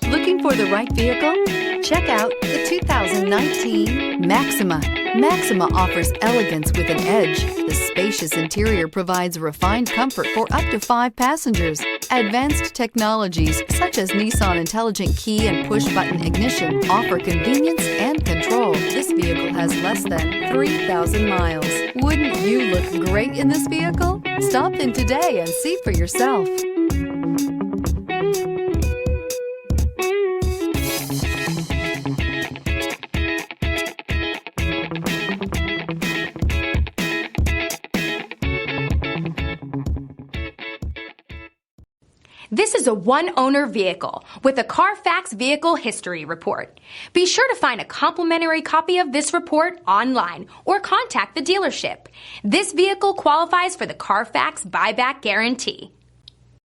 Looking for the right vehicle? Check out the 2019 Maxima. Maxima offers elegance with an edge. The spacious interior provides refined comfort for up to 5 passengers. Advanced technologies such as Nissan Intelligent Key and push-button ignition offer convenience and control. This vehicle has less than 3,000 miles. Wouldn't you look great in this vehicle? Stop in today and see for yourself. This is a one-owner vehicle with a Carfax Vehicle History Report. Be sure to find a complimentary copy of this report online or contact the dealership. This vehicle qualifies for the Carfax Buyback Guarantee.